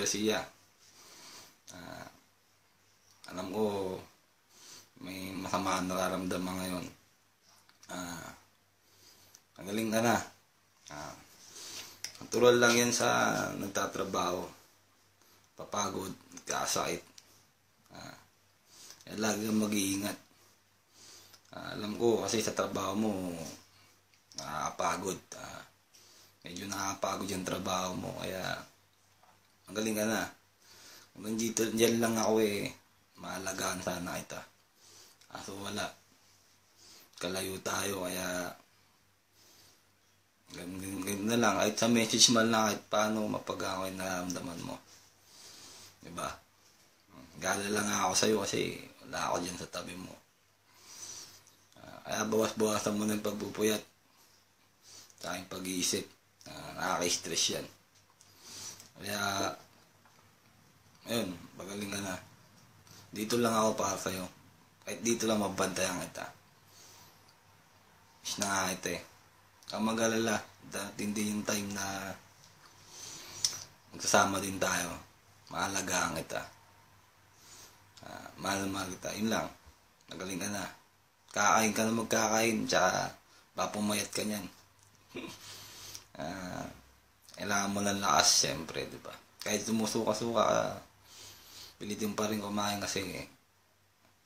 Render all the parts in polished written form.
Garcia. Alam ko may masama nararamdaman ngayon. Magaling ka na. Natural lang yan sa nagtatrabaho. Papagod, nagkasakit. Lagi kang mag-iingat. Alam ko kasi sa trabaho mo nakakapagod. Medyo nakakapagod yung trabaho mo, kaya magaling ka na. Kung dyan lang ako maalagaan sana kita. Kaso wala. Kalayo tayo, kaya ganun na lang. Kahit sa message man lang, kahit paano mapag-away nararamdaman mo. Diba? Gala lang ako sa'yo kasi wala ako dyan sa tabi mo. Kaya bawas-bawasan mo ng pagpupuyat sa aking pag-iisip. Nakaka-stress yan. Kaya ayun, magaling ka na. Dito lang ako para sa'yo. Kahit dito lang mabantayan kita. Is na nga ito Kang mag-alala. Dating din yung time na magsasama din tayo. Maalagaan kita. Mahal kita. Yun lang. Magaling ka na. Kakain ka na magkakain. Tsaka papumayat ka niyan. Kailangan mo ng lakas siyempre, diba? Kahit sumusuka-suka pilitin pa rin kumain kasi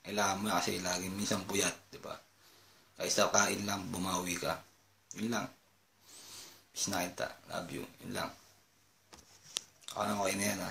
kailangan mo kasi lagi minsan puyat, diba? Kaysa kain lang, bumawi ka. Yun lang. Peace na kita. Love you. Yun lang. Ako na okay na yan,